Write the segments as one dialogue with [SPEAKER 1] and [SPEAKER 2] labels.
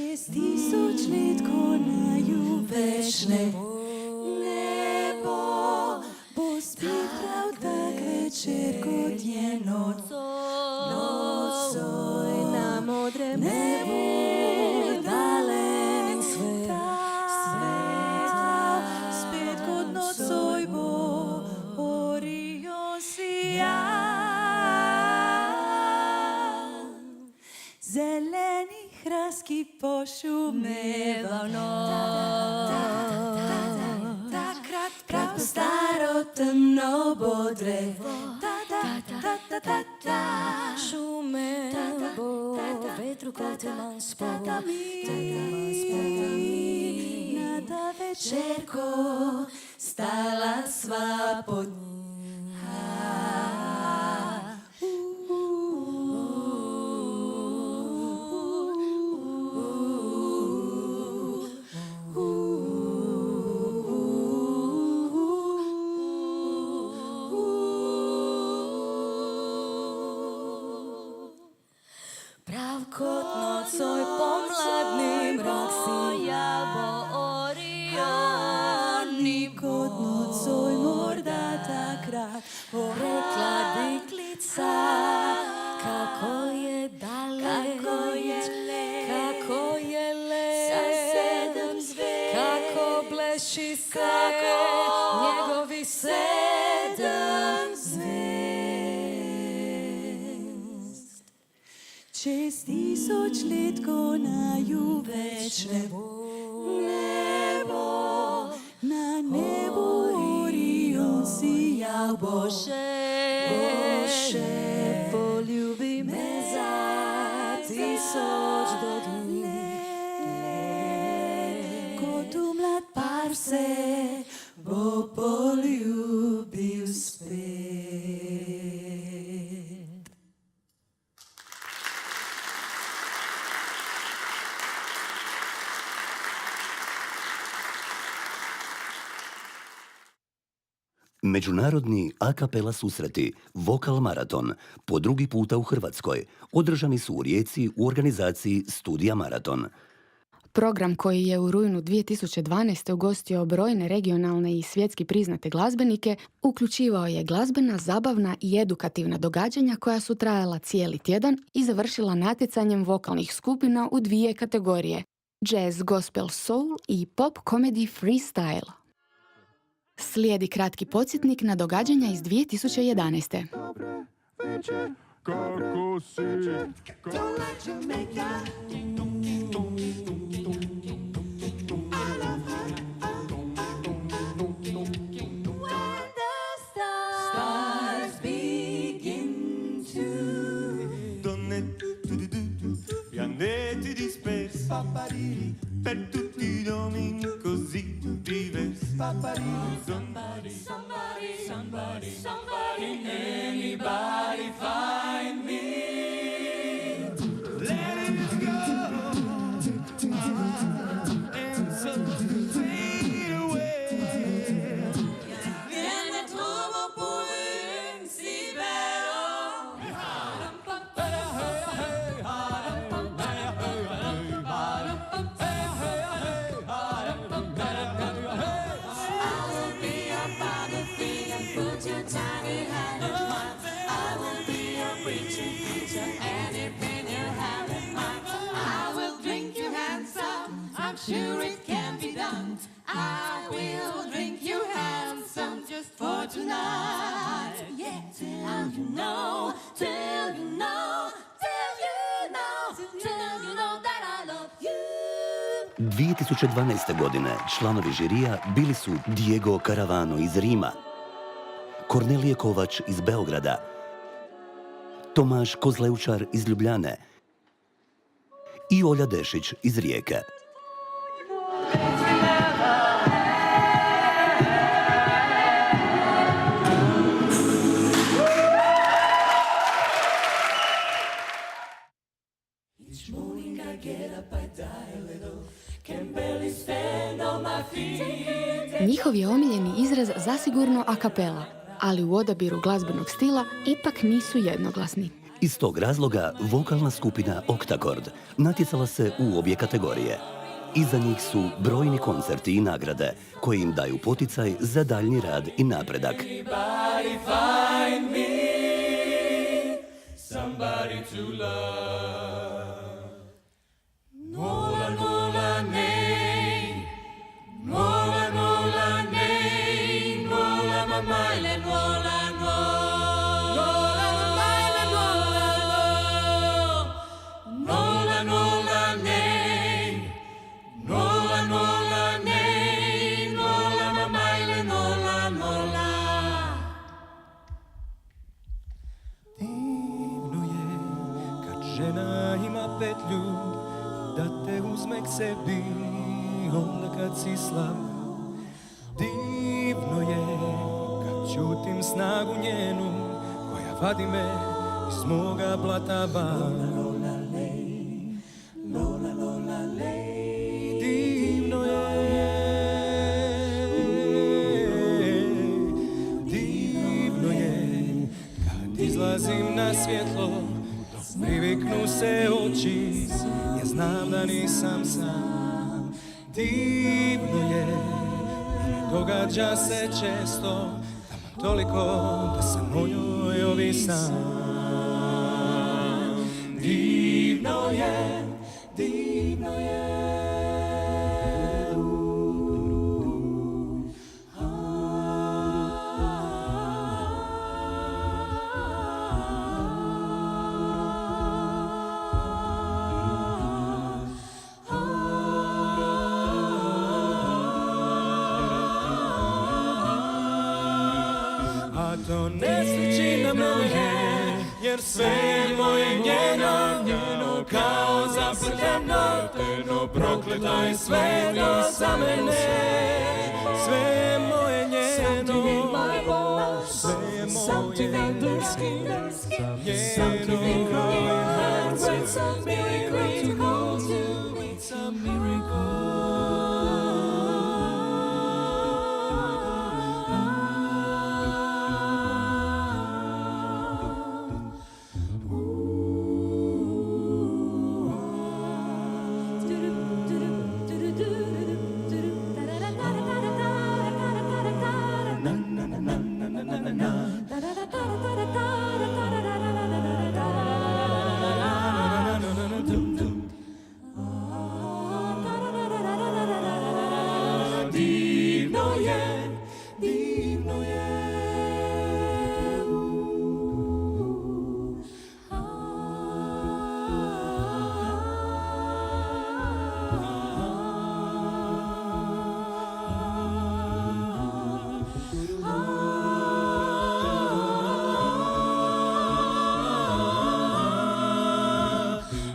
[SPEAKER 1] 6 000 let konaju večne nebo, bo spet prav tak večer kot je nocoj na modrem nebu dalen sveta, spet kot nocoj bo Orion sija. Zeleni hraski pošumeval noč, takrat prav staro temno bo drevo, šumel bo vetru kot manj spod, na ta večerko stala sva pod njim. Prav kot nocoj pomladni mrak sijal bo Orion, ni kot nocoj morda takrat rekla deklica, kako je daleč, kako je lep, sa 7 zvezd, kako bleši se njegovi 7 zvezd. 6 000 let konaju večne nebo, na nebu Orion sijal bo še, poljubi me za 1000 let, kot u mlad par se bo poljubil spet.
[SPEAKER 2] Međunarodni a kapela susreti Vokal Maraton po drugi puta u Hrvatskoj održani su u Rijeci u organizaciji Studija Maraton.
[SPEAKER 3] Program koji je u rujnu 2012. ugostio brojne regionalne i svjetski priznate glazbenike uključivao je glazbena, zabavna i edukativna događanja koja su trajala cijeli tjedan i završila natjecanjem vokalnih skupina u 2 kategorije: jazz, gospel, soul i pop comedy freestyle. Slijedi kratki podsjetnik na događanja iz 2011.
[SPEAKER 4] Dobre večer, kako si? Pianeti dispersi per tutti i domini così diversi. Somebody, somebody, somebody, somebody, anybody find me? Let it go and so fade away.
[SPEAKER 1] Viene trovo pure si vero. I'm sure it can be done. I will drink you handsome just for tonight. Yeah, till you know, till you know, till you know, till you know that I love you.
[SPEAKER 2] 2012. godine članovi žirija bili su Diego Caravano iz Rima, Kornelije Kovač iz Beograda, Tomaš Kozleučar iz Ljubljane i Olja Dešić iz Rijeke.
[SPEAKER 3] Njihov je omiljeni izraz zasigurno a kapela, ali u odabiru glazbenog stila ipak nisu jednoglasni.
[SPEAKER 2] Iz tog razloga vokalna skupina Octacord natjecala se u obje kategorije. Iza njih su brojni koncerti i nagrade koji im daju poticaj za daljnji rad i napredak.
[SPEAKER 4] Anybody find me somebody to love? Nola, nola, nej. Nola, nola, nej. Nola, mamaile, nola, no. Nola, mamaile, nola, no. Nola, nola, nej. Nola, nola, nej. Nola, mamaile, nola, nola. Divno je kad žena ima petlju da te uzme k sebi onda kad si slab. Divno je kad čutim snagu njenu koja vadi me iz moga blata van. Divno je, divno je kad izlazim na svjetlo dok priviknu se oči, ja znam da nisam sam. Divno je, događa se često, taman toliko da sam o njoj ovisan. Divno je, divno je. A to ne sliči na moje, jer sve je moje njeno, njeno kao zaprljano, teno prokleto je sve do za mene. Sve je moje njeno, sve je moje njeno, it's a miracle, it's a miracle. Divno je, divno je.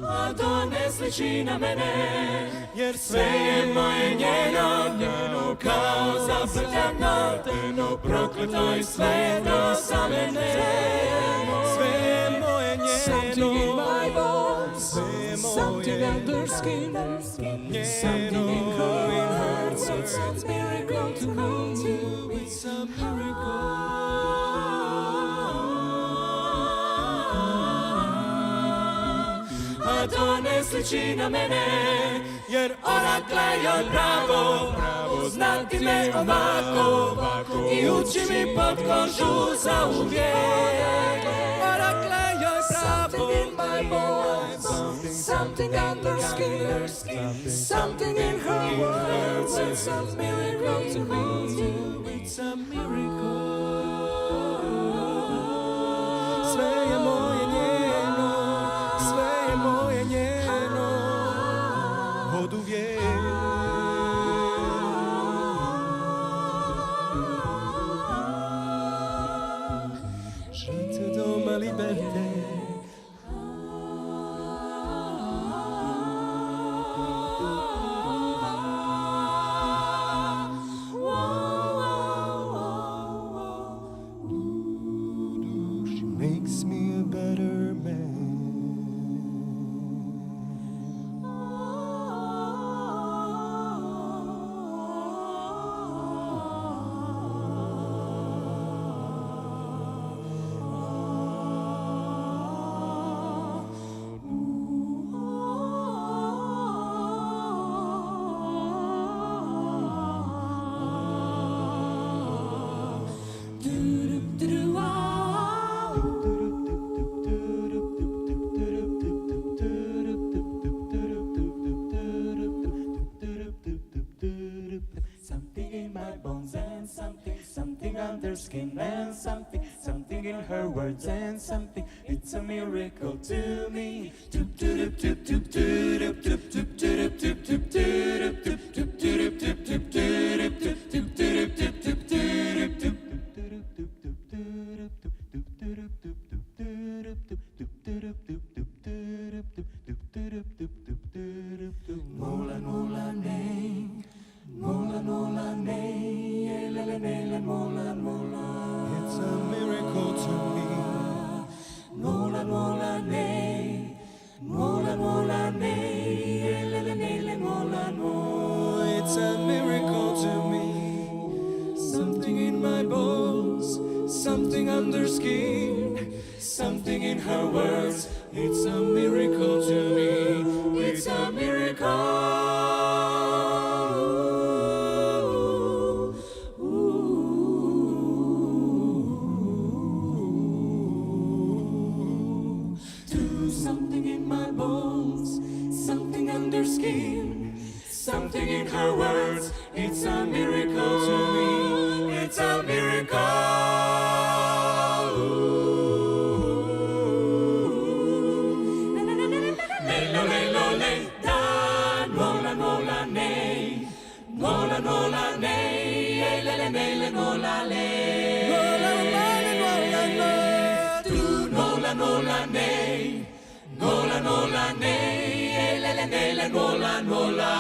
[SPEAKER 4] A to ne sliči na mene, jer sve je moje njeno, njeno kao zaprljano, teno prokleto i sve do za mene. Sve je moje njeno, sve je moje something under skin, something in her words, it's a miracle to come to, it's a miracle. A to ne sliči na mene, jer orakle joj pravo, znati me ovako i ući mi pod kožu za uvijek. Orakle joj pravo, something under skin, something in her words, it's a miracle to me, it's a miracle. Sve je moje njeno, sve je moje njeno, od uvijek. Je te donne ma liberté. She makes me a better man. skin, and something, something in her words, and something, it's a miracle to me. Molan, molan, nej. Molan, molan, nej. Lele, lele, molan, molan. It's a miracle to me. Molan, molan, nej. Molan, molan, nej. Lele, lele, molan, molan. It's a miracle to me. Something in my bones, something under skin, something in her words. It's a miracle to me. It's a miracle. To something in my bones, something under skin, something in her words. It's a miracle to me. It's a miracle. Mola, mola, nej, lele, lele, mola, le. Mola, mola, mola, du, mola, mola, nej. Mola, mola, nej, lele, lele, mola, mola.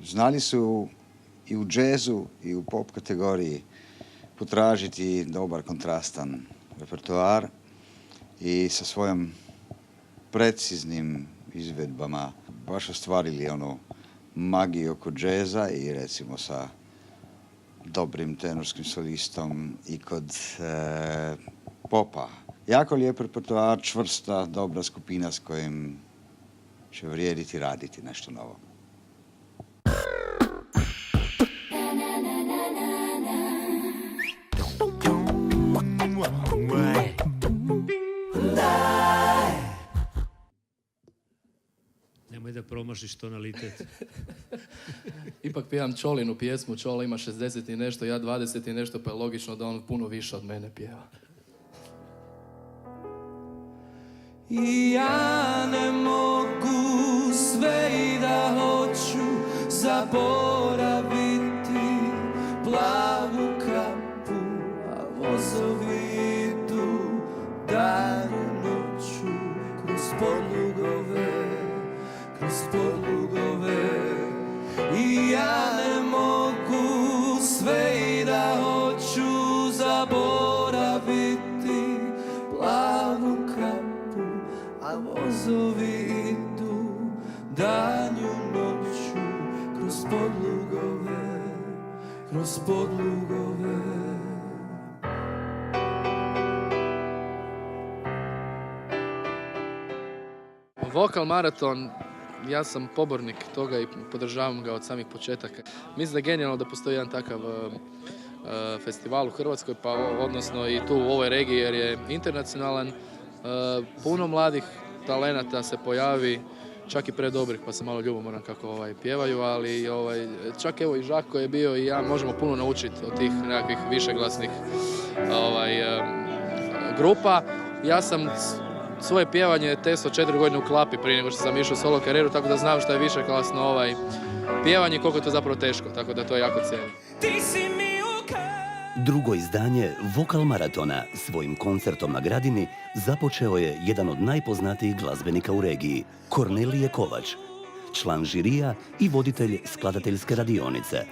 [SPEAKER 5] Znali su i u džezu i u pop kategoriji potražiti dobar kontrastan repertoar i sa svojom preciznim izvedbama baš ostvarili onu magiju oko džeza i recimo sa dobrim tenorskim solistom i kod popa. Jako lijep repertoar, čvrsta, dobra skupina s kojim će vrijediti raditi nešto novo.
[SPEAKER 6] Nemoj da promašiš tonalitet.
[SPEAKER 7] Ipak pjevam Čolinu pjesmu, Čola ima 60 i nešto, ja 20 i nešto, pa je logično da on puno više od mene pjeva.
[SPEAKER 4] I ja ne mogu sve i da hoću zaboraviti plavu kapu, a vozovi idu danju noću kroz podlugove, kroz podlugove. I ja ne mogu sve i da hoću zaboraviti plavu kapu, a vozovi idu danju noću kroz podlugove, kroz podlugove.
[SPEAKER 7] Vokal maraton, ja sam pobornik toga i podržavam ga od samih početaka. Mislim da je genijalno da postoji jedan takav festival u Hrvatskoj, pa odnosno i tu u ovoj regiji jer je internacionalan. Puno mladih talenata se pojavi, čak i predobrih, pa se malo ljubomoran kako pjevaju, ali čak evo i Žako je bio i ja možemo puno naučiti od tih nekakvih višeglasnih grupa. Ja sam svoje pjevanje testo 4 godine u Klapi prije nego što sam išao u solo karijeru, tako da znam što je višeglasno pjevanje i koliko je to zapravo teško, tako da to je jako cijenim.
[SPEAKER 2] Drugo izdanje Vokal maratona svojim koncertom na Gradini započeo je jedan od najpoznatijih glazbenika u regiji, Kornelije Kovač, član žirija i voditelj skladateljske radionice.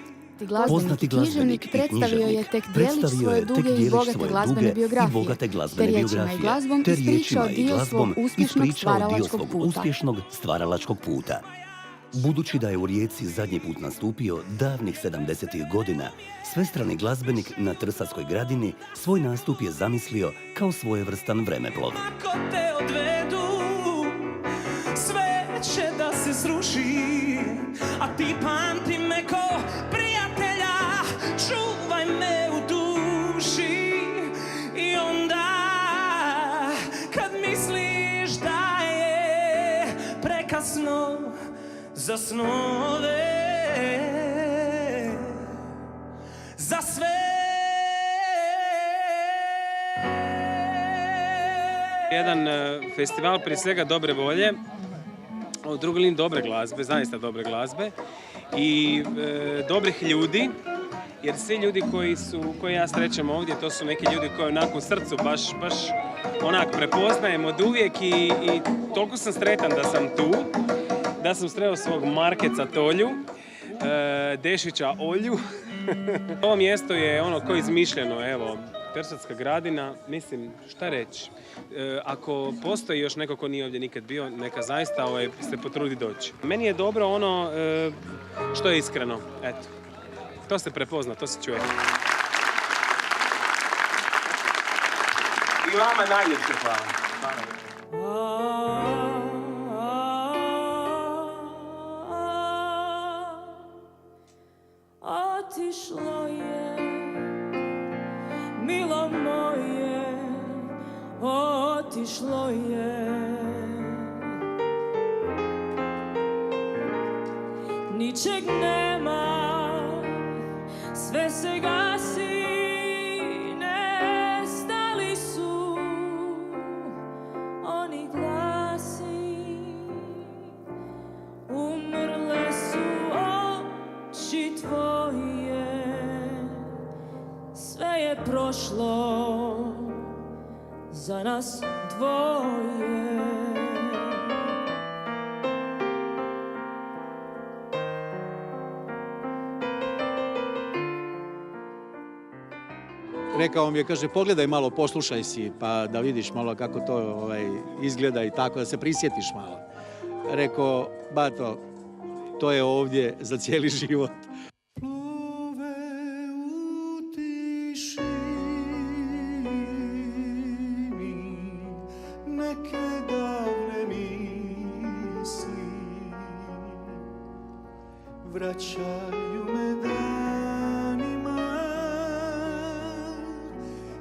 [SPEAKER 3] Poznati glazbenik i predstavio je tek dijelić svoje duge i bogate glazbene biografije, te riječima i glazbom ispričao dio svog uspješnog stvaralačkog puta.
[SPEAKER 2] Budući da je u Rijeci zadnji put nastupio davnih 70. godina, svestrani glazbenik na Trsatskoj gradini svoj nastup je zamislio kao svojevrstan vremeplov.
[SPEAKER 4] Ako te odvedu, sve će da se sruši, a ti pamti me ko prijatelja, čuvaj me u duši. I onda, kad misliš da je prekasno za snove, za sve.
[SPEAKER 8] Jedan festival prije svega dobre volje, u drugoj liniji dobre glazbe, zaista dobre glazbe i dobrih ljudi, jer svi ljudi koji ja srećem ovdje, to su neki ljudi koji onako u srcu baš onak prepoznajem od uvijek i toliko sam sretan da sam tu, da sam sreo svog Markeca Tolju, Dešića Olju. Ovo mjesto je ono koje je izmišljeno, evo, Trsatska gradina, mislim, šta reći, ako postoji još neko ko nije ovdje nikad bio, neka zaista se potrudi doći. Meni je dobro ono što je iskreno, eto, to se prepozna, to se čuje. I vama najljepše hvala.
[SPEAKER 4] Otišlo je, milo moje, otišlo je. Ničeg nema, sve se gasi, nestali su oni glasi, umrle su oči tvoje, sve je prošlo za nas dvoje.
[SPEAKER 9] Rekao mi je, kaže, pogledaj malo, poslušaj si, pa da vidiš malo kako to izgleda i tako, da se prisjetiš malo. Rekao, bato, to je ovdje za cijeli život.
[SPEAKER 4] Vraćaju me danima,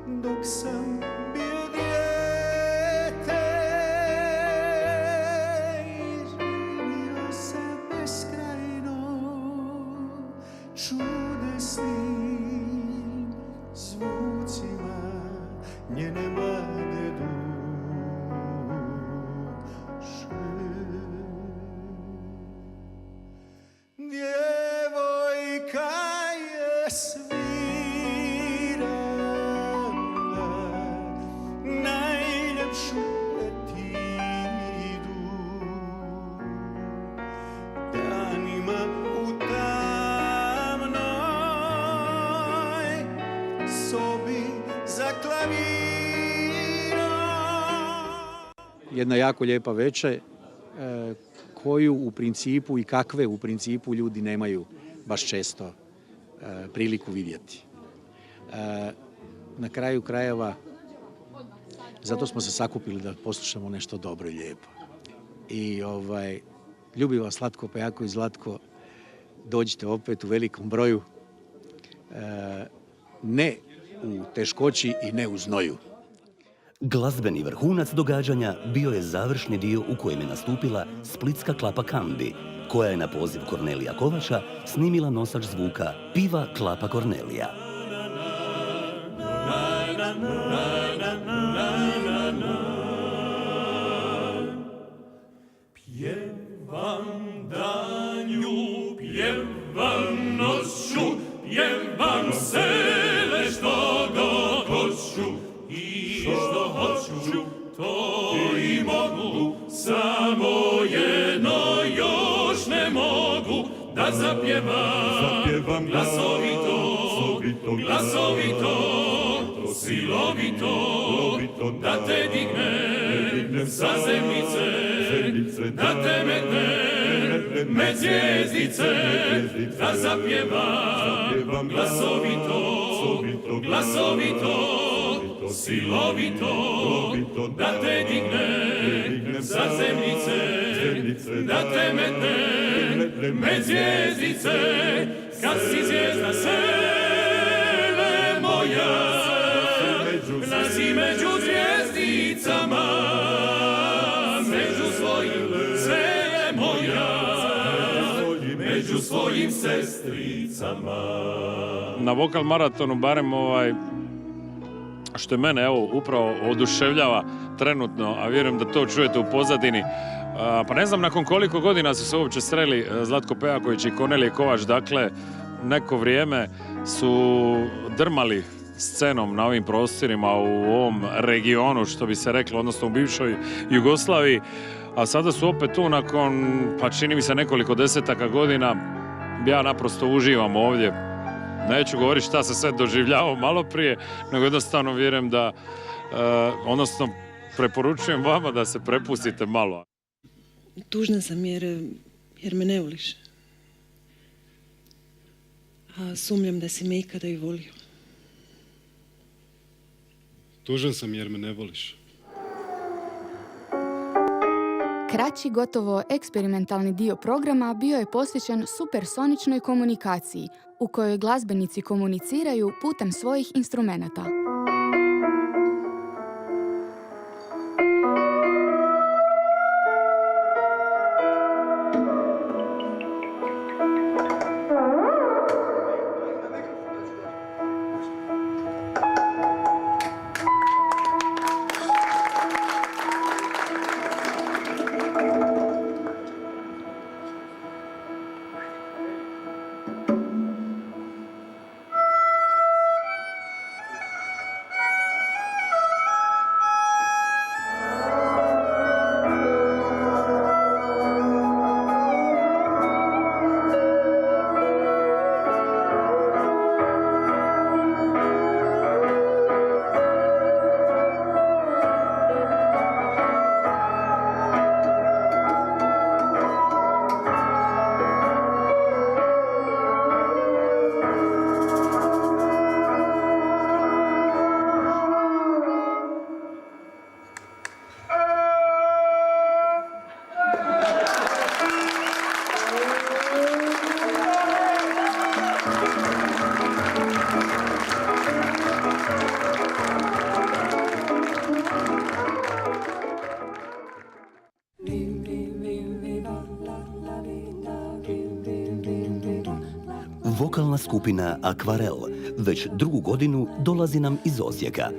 [SPEAKER 4] dok sam bio dijete, izživio se beskrajno čudesnim zvucima njene mlade duše. Djevojka je svirala najljepšu petidu, danima u tamnoj sobi za klavirom.
[SPEAKER 9] Jedna jako lijepa večer koju u principu i kakve u principu ljudi nemaju baš često priliku vidjeti. Na kraju krajeva, zato smo se sakupili da poslušamo nešto dobro i lijepo. I ljubi vas Slatko, pa jako i Zlatko, dođite opet u velikom broju, ne u teškoći i ne u znoju.
[SPEAKER 2] Glazbeni vrhunac događanja bio je završni dio u kojem je nastupila splitska klapa Kambi, koja je na poziv Kornelija Kovača snimila nosač zvuka Piva Klapa Kornelija.
[SPEAKER 4] Pjevam danju, pjevam noću, pjevam sele što god hoću i što hoću, to i mogu, samo jedno još ne mogu, da zapjevam glasovito, glasovito, silovito, da te digne sa zemljice, da te metne med zvijezdice, da zapjevam glasovito, silovito, da te dignem sa zemljice, da te metnem med zvijezdice, kad si zvijezda sele moja, nasi među zvijezdicama, među svojim sele moja, među svojim sestricama.
[SPEAKER 10] Na Vokal maratonu barem što je mene upravo oduševljava trenutno, a vjerujem da to čujete u pozadini. Pa ne znam nakon koliko godina su se uopće sreli Zlatko Pejaković i Kornelije Kovač, dakle neko vrijeme su drmali scenom na ovim prostorima u ovom regionu, što bi se reklo, odnosno u bivšoj Jugoslaviji, a sada su opet tu nakon, pa čini mi se nekoliko desetaka godina. Ja naprosto uživam ovdje. Neću govoriti šta se sve doživljavao malo prije, nego jednostavno vjerujem da, odnosno preporučujem vama da se prepustite malo.
[SPEAKER 11] Tužna sam jer me ne voliš. A sumnjam da si me ikada i volio.
[SPEAKER 12] Tužan sam jer me ne voliš.
[SPEAKER 3] Kraći, gotovo eksperimentalni dio programa bio je posvećen supersoničnoj komunikaciji, u kojoj glazbenici komuniciraju putem svojih instrumenata.
[SPEAKER 2] Vokalna skupina Akvarel već drugu godinu dolazi nam iz Osijeka.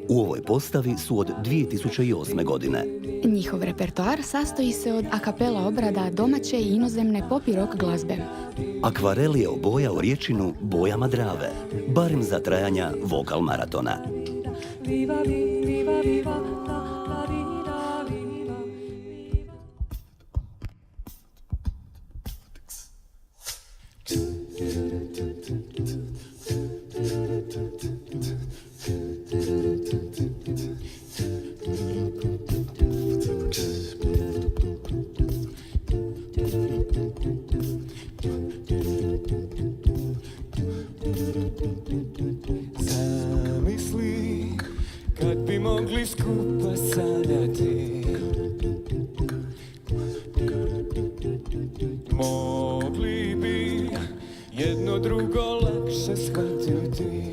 [SPEAKER 2] U ovoj postavi su od 2008. godine.
[SPEAKER 3] Njihov repertoar sastoji se od a capella obrada domaće i inozemne pop i rock glazbe.
[SPEAKER 2] Akvarel je obojao riječinu bojama Drave, barem za trajanja Vokal maratona.
[SPEAKER 4] Zamisli kad bi mogli skupa sanjati, mogli bi jedno drugo lakše shvatiti.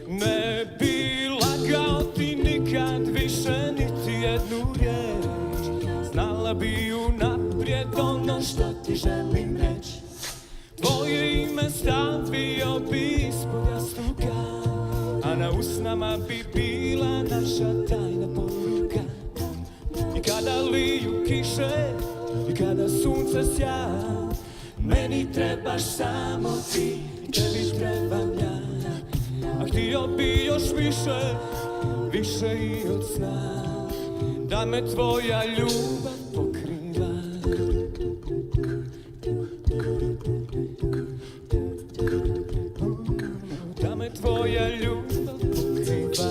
[SPEAKER 4] Ne bi lagao ti nikad više niti jednu riječ, znala bi unaprijed ono što ti želim reći. Tvoje ime stavio bi ispod jastuka, a na usnama bi bila naša tajna poruka. I kada liju kiše, i kada sunce sja, meni trebaš samo ti, tebi trebam ja. A htio bi još više, više i od sna, da me tvoja ljubav pokriva. Da me tvoja ljubav pokriva.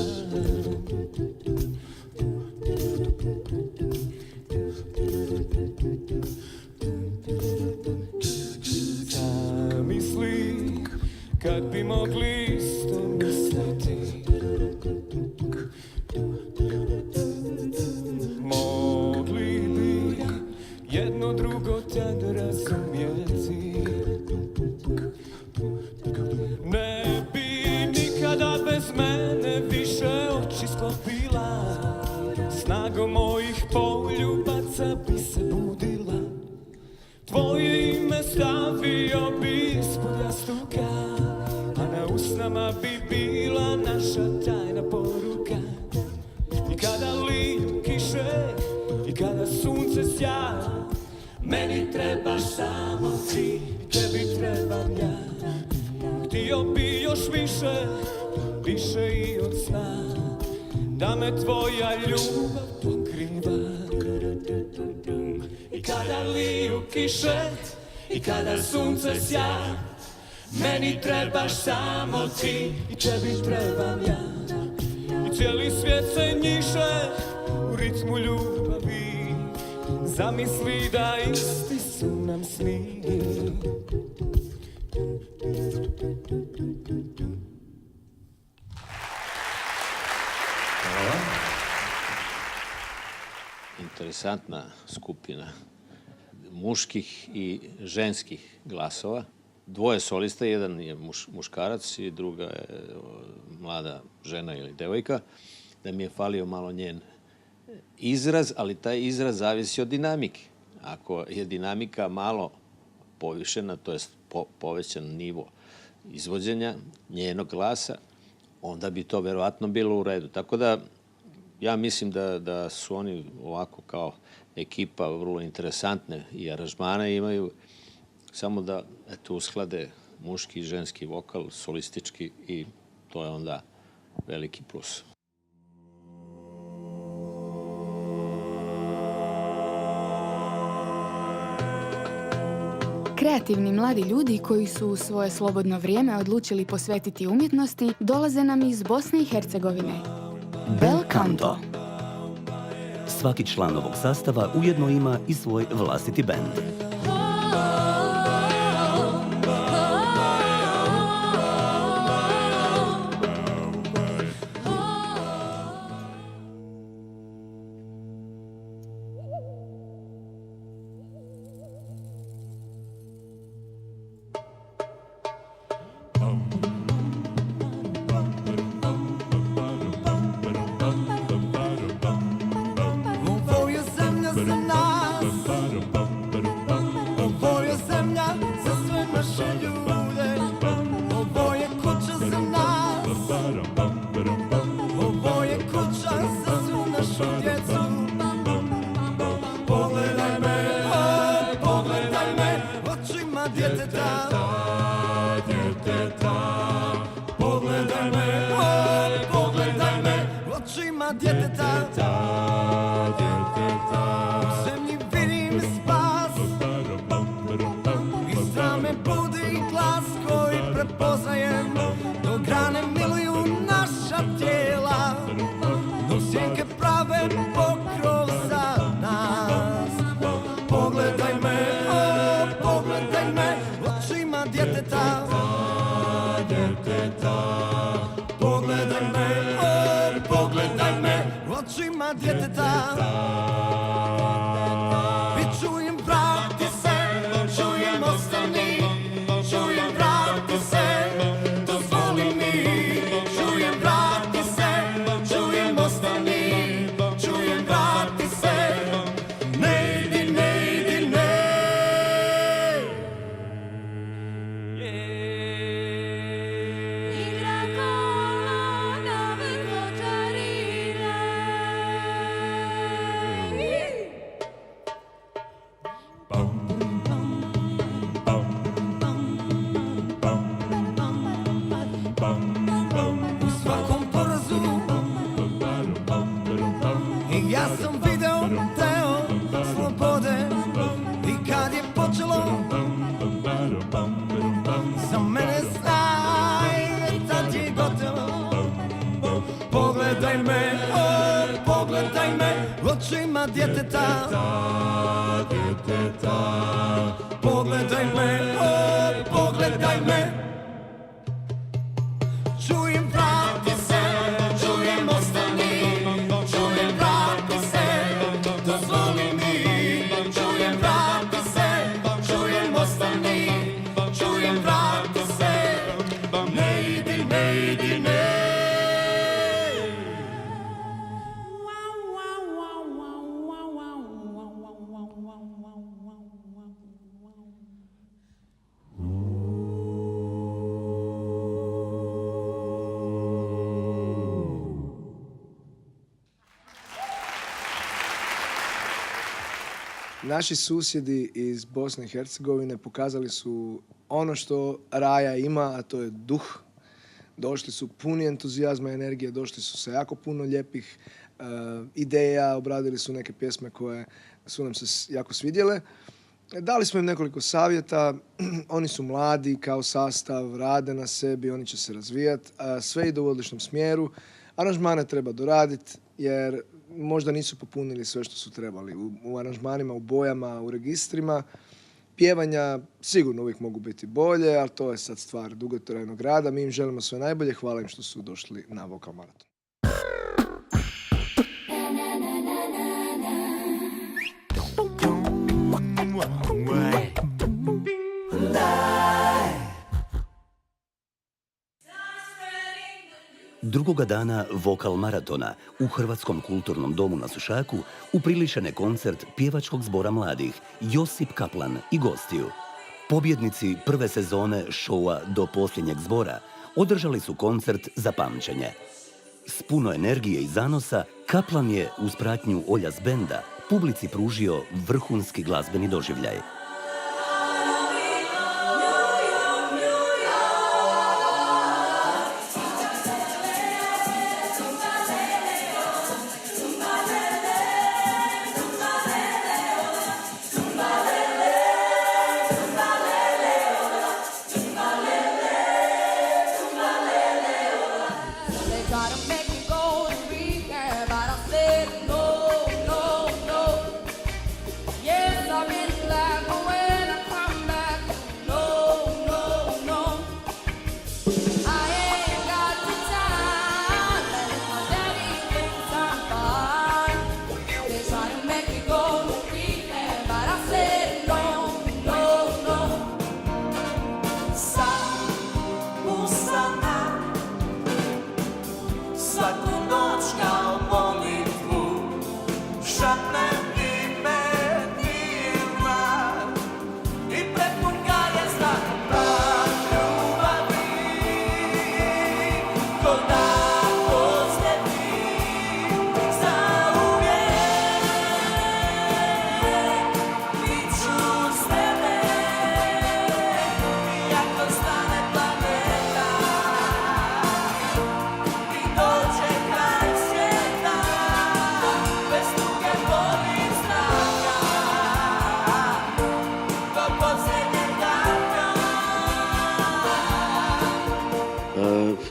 [SPEAKER 4] ne bi mogli isto misliti. Mogli bi jedno drugo tad razumjeti. Ne bi nikada bez mene više oči sklopila, snagom mojih poljubaca bi se budila. Tvoje ime stavio bi ispod jastuka, a na usnama bi bila naša tajna poruka. I kada liju kiše, i kada sunce sja, meni trebaš samo ti, tebi trebam ja. Htio bi još više, više i od sna, da me tvoja ljubav pokriva. I kada liju kiše, i kada sunce sja, meni trebaš samo ti, i tebi trebam ja. I cijeli svijet se njiše u ritmu ljubavi, zamisli da isti su nam sni.
[SPEAKER 13] Interesantna skupina muških i ženskih glasova. Dvoje solista, jedan je muškarac i druga je mlada žena ili devojka. Da mi je falio malo njen izraz, ali taj izraz zavisi od dinamike. Ako je dinamika malo povišena, to je povećan nivo izvođenja njenog glasa, onda bi to verovatno bilo u redu. Tako da ja mislim da su oni ovako kao ekipa vrlo interesantne i aranžmane imaju, samo da usklade muški i ženski vokal, solistički, i to je onda veliki plus.
[SPEAKER 3] Kreativni mladi ljudi koji su svoje slobodno vrijeme odlučili posvetiti umjetnosti dolaze nam iz Bosne i Hercegovine. Bel Canto.
[SPEAKER 2] Svaki član ovog sastava ujedno ima i svoj vlastiti bend.
[SPEAKER 14] Naši susjedi iz Bosne i Hercegovine pokazali su ono što Raja ima, a to je duh. Došli su puni entuzijazma i energije, došli su sa jako puno lijepih ideja, obradili su neke pjesme koje su nam se jako svidjele. Dali smo im nekoliko savjeta, oni su mladi kao sastav, rade na sebi, oni će se razvijati, sve ide u odličnom smjeru. Aranžmane treba doraditi jer možda nisu popunili sve što su trebali. U aranžmanima, u bojama, u registrima. Pjevanja sigurno uvijek mogu biti bolje, ali to je sad stvar dugotrajnog rada. Mi im želimo sve najbolje, hvala im što su došli na Vokal Maraton.
[SPEAKER 2] Drugoga dana Vokal Maratona u Hrvatskom kulturnom domu na Sušaku upriličen je koncert pjevačkog zbora mladih Josip Kaplan i gostiju. Pobjednici prve sezone šoua Do posljednjeg zbora održali su koncert za pamćenje. S puno energije i zanosa Kaplan je uz pratnju Oljas benda publici pružio vrhunski glazbeni doživljaj.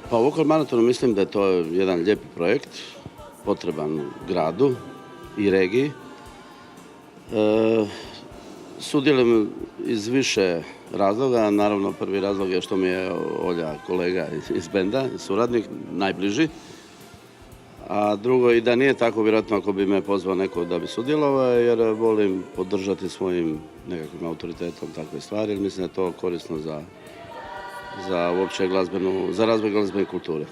[SPEAKER 15] Pa Vokal Maratonu mislim da je to jedan lijepi projekt, potreban gradu i regiji. Sudjelujem iz više razloga. Naravno, prvi razlog je što mi je Olja kolega iz benda, suradnik, najbliži. A drugo i da nije tako, vjerojatno ako bi me pozvao neko da bi sudjelovao, jer volim podržati svojim nekakvim autoritetom takve stvari, jer mislim da je to korisno za uopće za razvoj glazbene kulture.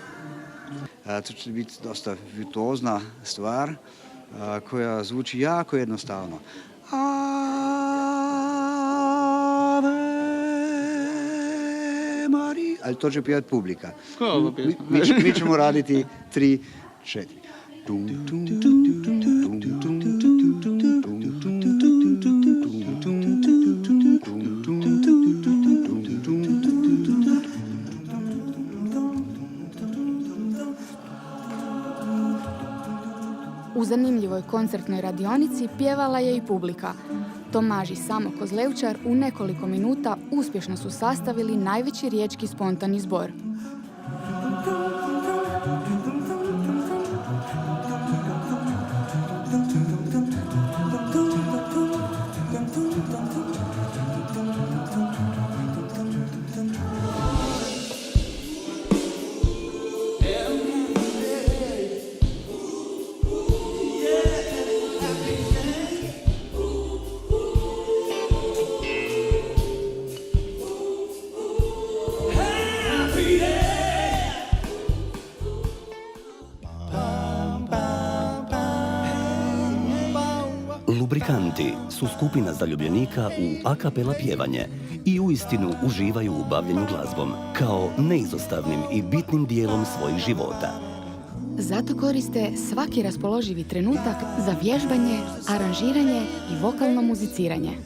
[SPEAKER 5] To će biti dosta virtuozna stvar koja zvuči jako jednostavno. Ave Maria, ali to će pjevati publika. Mi ćemo raditi 3, 4.
[SPEAKER 3] U zanimljivoj koncertnoj radionici pjevala je i publika. Tomaž i Samo Kozleučar u nekoliko minuta uspješno su sastavili najveći riječki spontani zbor.
[SPEAKER 2] Lubrikanti su skupina zaljubljenika u a capella pjevanje i uistinu uživaju u bavljenju glazbom kao neizostavnim i bitnim dijelom svojih života.
[SPEAKER 3] Zato koriste svaki raspoloživi trenutak za vježbanje, aranžiranje i vokalno muziciranje.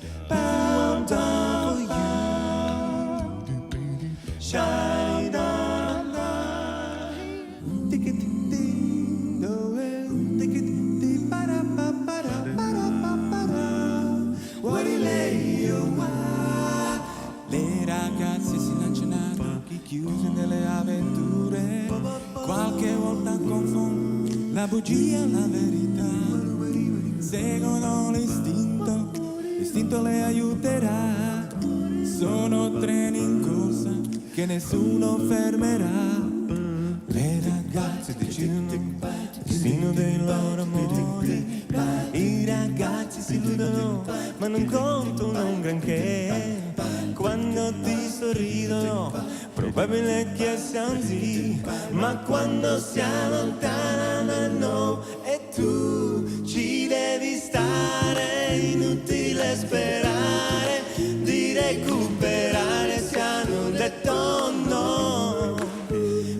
[SPEAKER 4] Le ragazze si lanciano a occhi chiusi nelle avventure, qualche volta confondono la bugia e la verità, seguono l'istinto, l'istinto le aiuterà, sono treni in corsa che nessuno fermerà. Le ragazze decidono il destino dei loro amori, i ragazzi si illudono ma non contano un granché. Quando ti sorridono, probabile che sia un sì, ma quando si allontanano no, e tu ci devi stare, inutile sperare di recuperare se hanno detto no,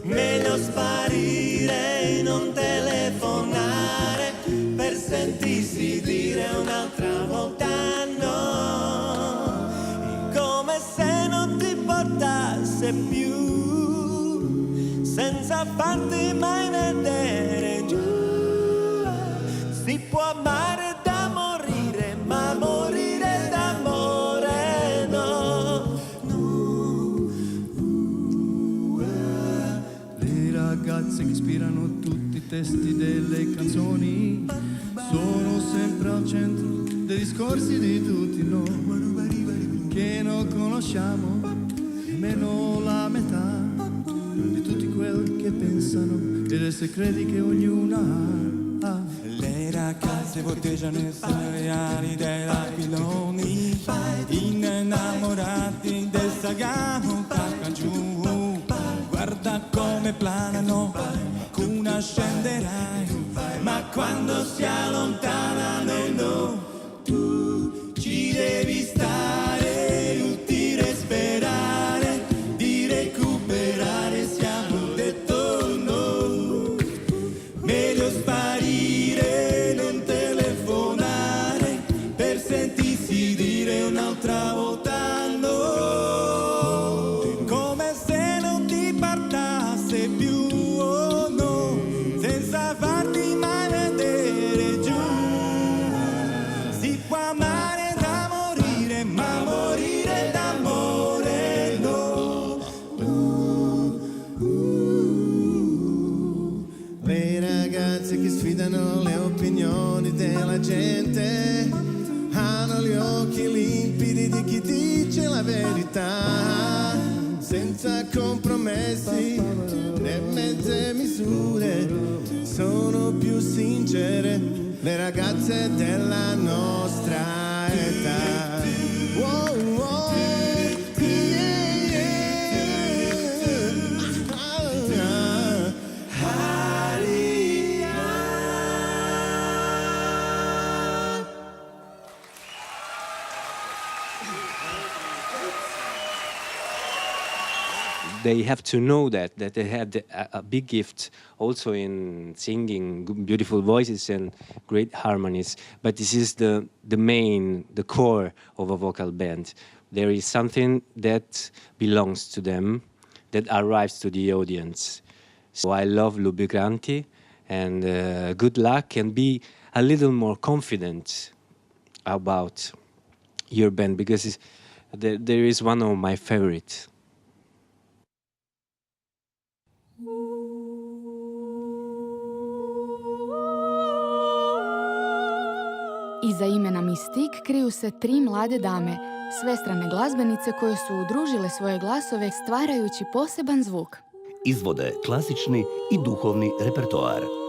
[SPEAKER 4] meglio sparire, non telefonare per sentirsi dire un'altra volta più, senza farti mai vedere giù. Si può amare da morire, ma morire d'amore no.
[SPEAKER 16] Le ragazze che ispirano tutti i testi delle canzoni sono sempre al centro dei discorsi di tutti noi che non conosciamo nemmeno la metà di tutti quelli che pensano e dei segreti che ognuna ha.
[SPEAKER 4] Le ragazze vorteggiano i reali dell'aquiloni, innamorati del sagano giù. Guarda come planano, una scenderai, ma quando si allontanano no, tu ci devi stare, inutile sperare di recuperare, siamo detto no, meglio sparire, non telefonare per sentirsi dire un'altra volta no, come se non ti portasse più oh no, senza farti mai vedere giù. Si può amare da morire, ma morire d'amore no.
[SPEAKER 16] Le ragazze che sfidano le opinioni della gente hanno gli occhi limpidi di chi dice la verità, senza compromessi né mezze misure, sono più sincere le ragazze della nostra età. Wow, wow, yeah, yeah.
[SPEAKER 17] They have to know that they had a big gift also in singing beautiful voices and great harmonies. But this is the core of a vocal band. There is something that belongs to them, that arrives to the audience. So I love Lubigranti, and good luck, and be a little more confident about your band, because there is one of my favorites.
[SPEAKER 3] Iza imena Mystique kriju se 3 mlade dame, svestrane glazbenice koje su udružile svoje glasove stvarajući poseban zvuk.
[SPEAKER 2] Izvode klasični i duhovni repertoar.
[SPEAKER 1] Oh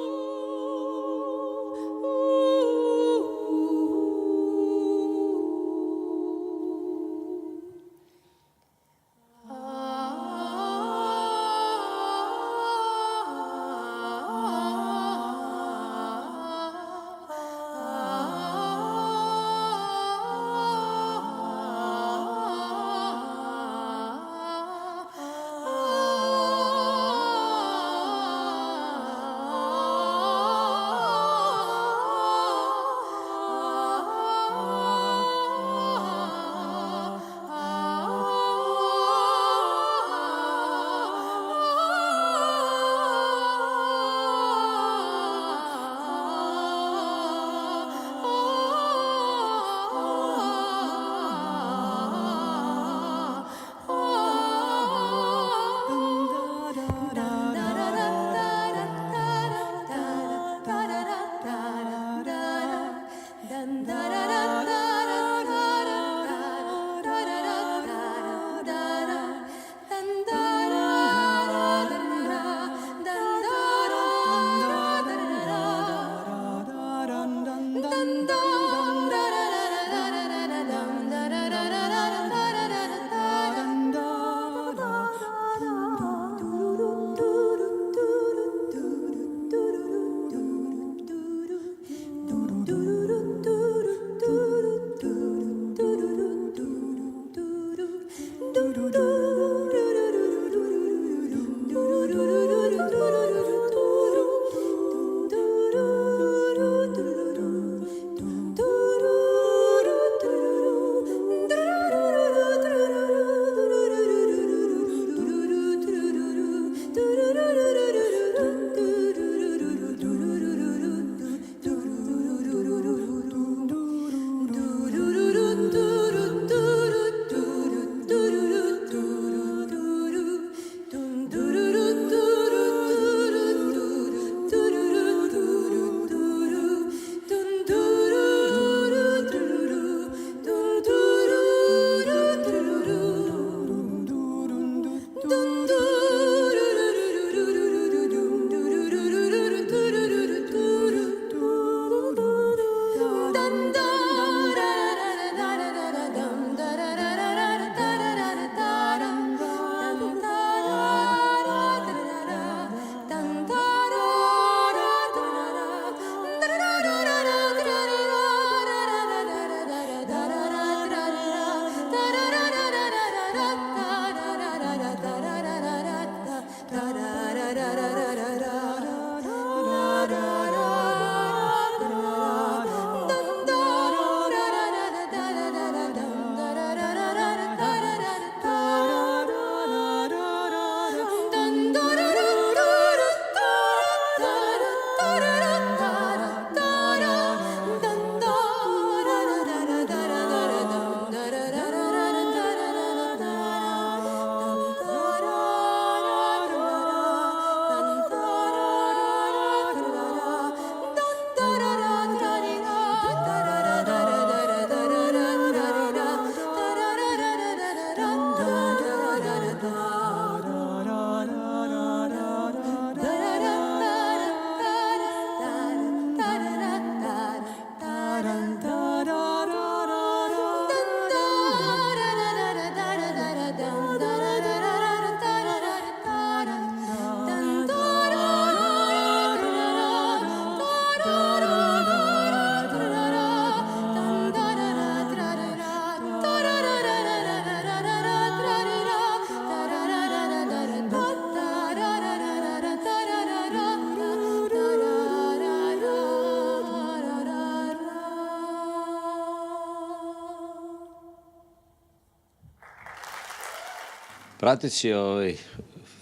[SPEAKER 13] Prateći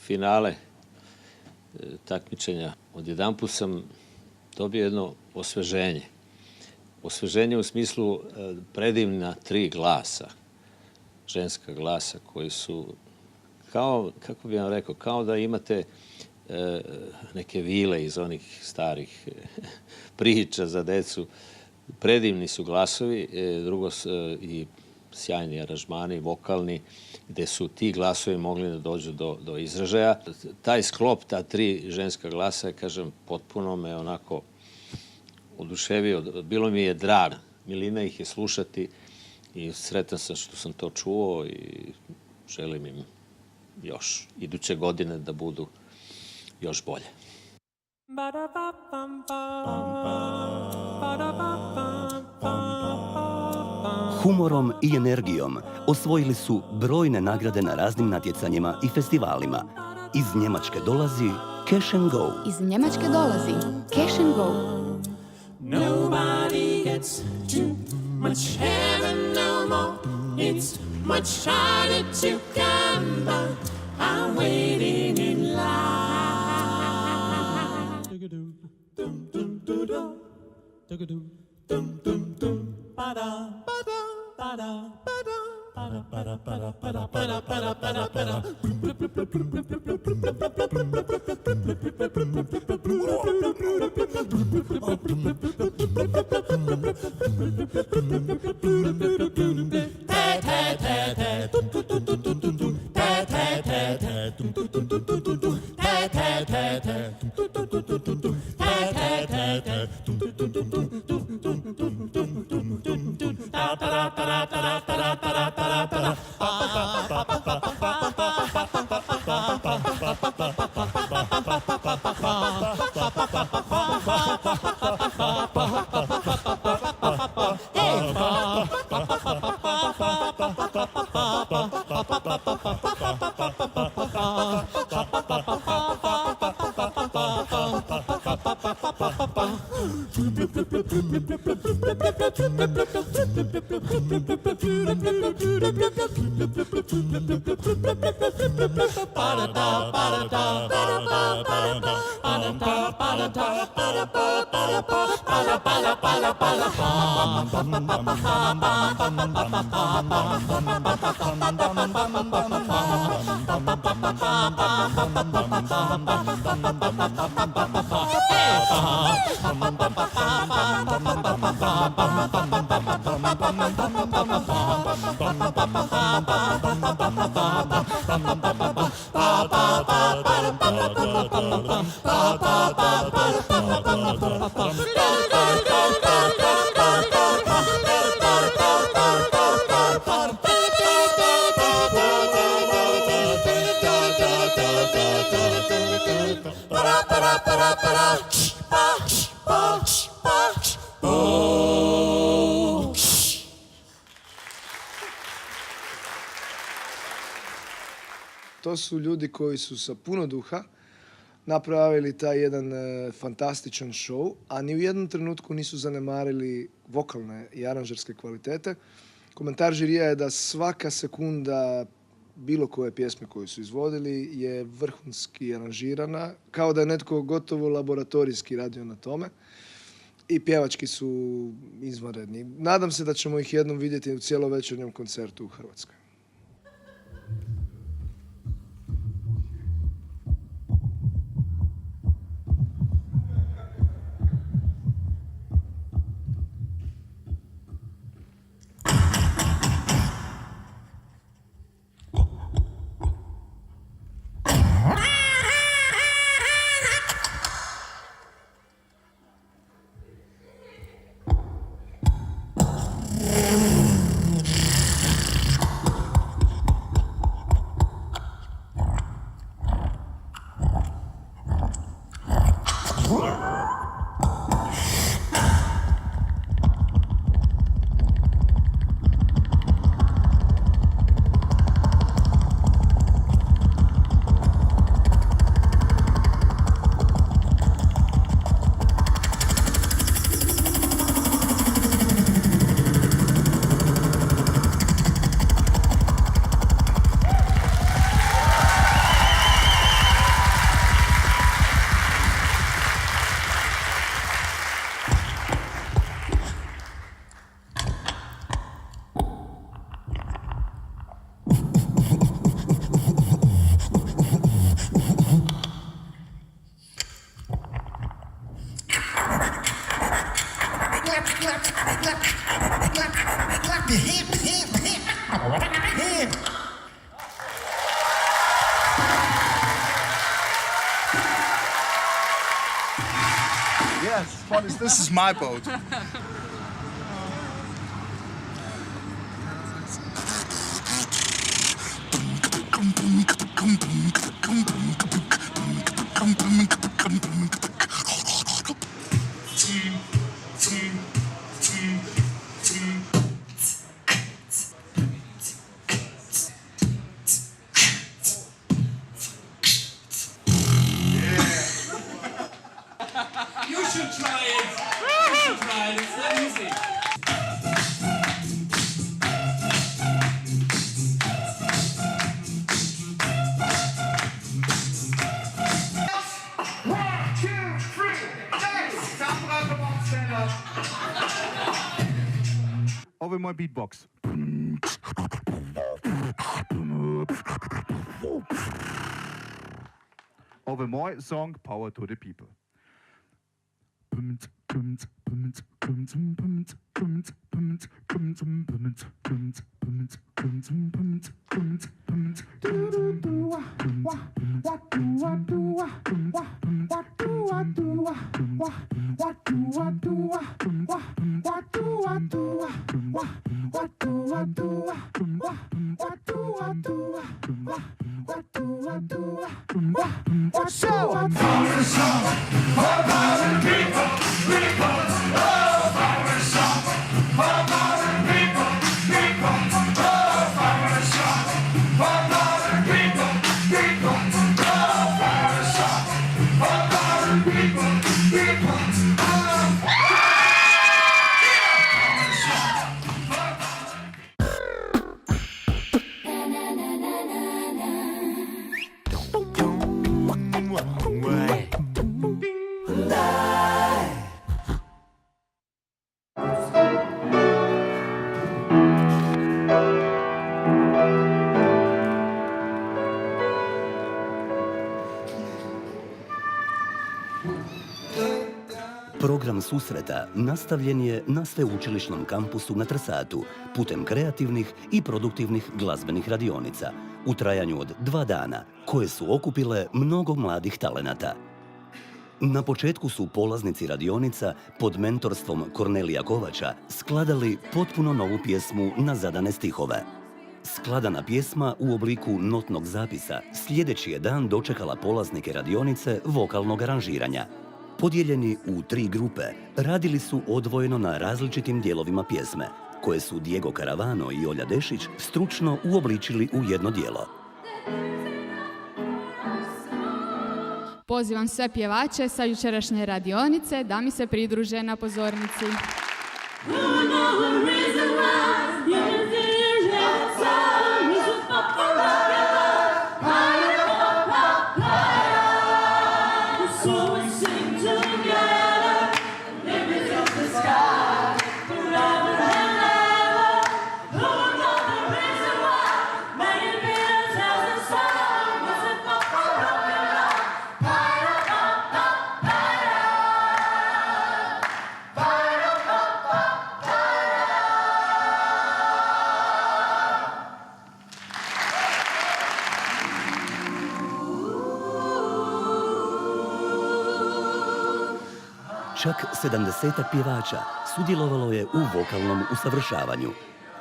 [SPEAKER 13] finale takmičenja, odjedanput sam dobio jedno osveženje. Osveženje u smislu predivna 3 glasa, ženska glasa koji su kao, kako bih vam rekao, kao da imate neke vile iz onih starih priča za decu. Predivni su glasovi, drugo i sjajni aranžmani, vokalni, gde su ti glasovi mogli da dođu do izražaja. Taj sklop, ta 3 ženska glasa, kažem, potpuno me onako oduševio. Bilo mi je drag. Milina ih je slušati i sretan sam što sam to čuo i želim im još iduće godine da budu još bolje.
[SPEAKER 2] Humorom i energijom osvojili su brojne nagrade na raznim natjecanjima i festivalima. Iz Njemačke dolazi Cash and Go.
[SPEAKER 3] Iz Njemačke dolazi Cash and Go.
[SPEAKER 4] Nobody gets too much heaven no more. It's much harder to come by. I'm waiting in line.
[SPEAKER 14] To su ljudi koji su sa puno duha napravili taj jedan fantastičan show, a ni u jednom trenutku nisu zanemarili vokalne i aranžerske kvalitete. Komentar žirija je da svaka sekunda bilo koje pjesme koju su izvodili je vrhunski aranžirana, kao da je netko gotovo laboratorijski radio na tome. I pjevački su izvanredni. Nadam se da ćemo ih jednom vidjeti u cijelovečernjem koncertu u Hrvatskoj.
[SPEAKER 18] Clap your hip.
[SPEAKER 19] Yes, this is my boat.
[SPEAKER 4] You should try it. You should try it. It's not easy.
[SPEAKER 19] Over my beatbox. Over my song, Power to the People.
[SPEAKER 2] Program susreta nastavljen je na sveučilišnom kampusu na Trsatu putem kreativnih i produktivnih glazbenih radionica u trajanju od 2 dana koje su okupile mnogo mladih talenata. Na početku su polaznici radionica pod mentorstvom Kornelija Kovača skladali potpuno novu pjesmu na zadane stihove. Skladana pjesma u obliku notnog zapisa sljedeći je dan dočekala polaznike radionice vokalnog aranžiranja. Podijeljeni u 3 grupe, radili su odvojeno na različitim dijelovima pjesme, koje su Diego Caravano i Olja Dešić stručno uobličili u jedno djelo.
[SPEAKER 20] Pozivam sve pjevače sa jučerašnje radionice da mi se pridruže na pozornici.
[SPEAKER 2] Čak 70 pjevača sudjelovalo je u vokalnom usavršavanju.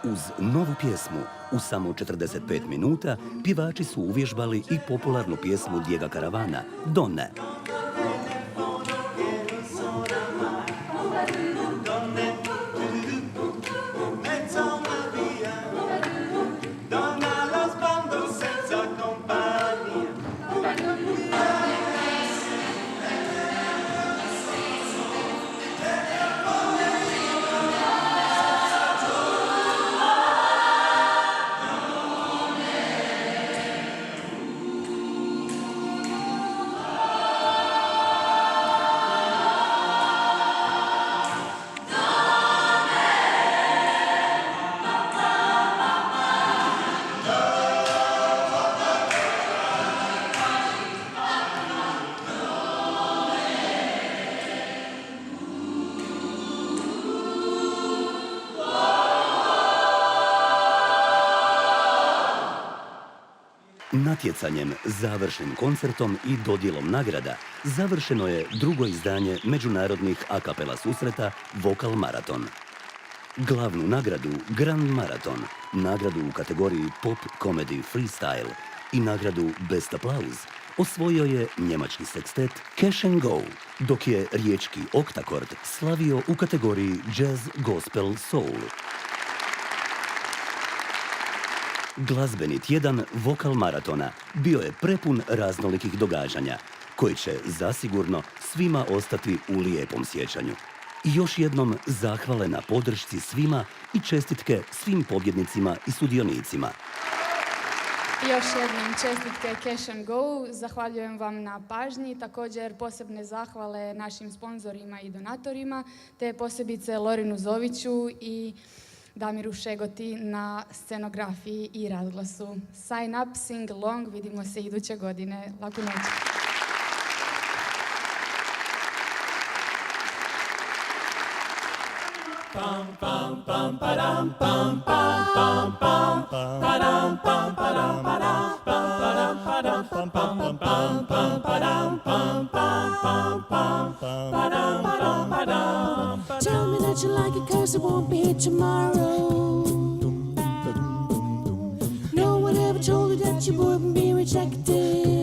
[SPEAKER 2] Uz novu pjesmu, u samo 45 minuta, pjevači su uvježbali i popularnu pjesmu Diega Caravana, Donne. Natjecanjem, završnim koncertom i dodjelom nagrada završeno je drugo izdanje međunarodnih a kapela susreta Vokal Maraton. Glavnu nagradu Grand Maraton, nagradu u kategoriji Pop Comedy Freestyle i nagradu Best Applause osvojio je njemački sekstet Cash and Go, dok je riječki Oktakord slavio u kategoriji Jazz Gospel Soul. Glazbeni tjedan Vokal Maratona bio je prepun raznolikih događanja, koji će zasigurno svima ostati u lijepom sjećanju. I još jednom zahvale na podršci svima i čestitke svim pobjednicima i sudionicima.
[SPEAKER 3] Još jednom čestitke Cash and Go, zahvaljujem vam na pažnji, također posebne zahvale našim sponzorima i donatorima, te posebice Lorinu Zoviću i Damiru Šegoti na scenografiji i razglasu. Sign up, sing along, vidimo se iduće godine. Laku noć.
[SPEAKER 4] Pam pam pam padam pam pam pam pam padam pam padam padam padam padam pam pam pam pam padam pam pam pam pam padam padam padam.
[SPEAKER 1] Tell me that you like it 'cause it won't be here tomorrow. No one ever told you that you wouldn't be rejected.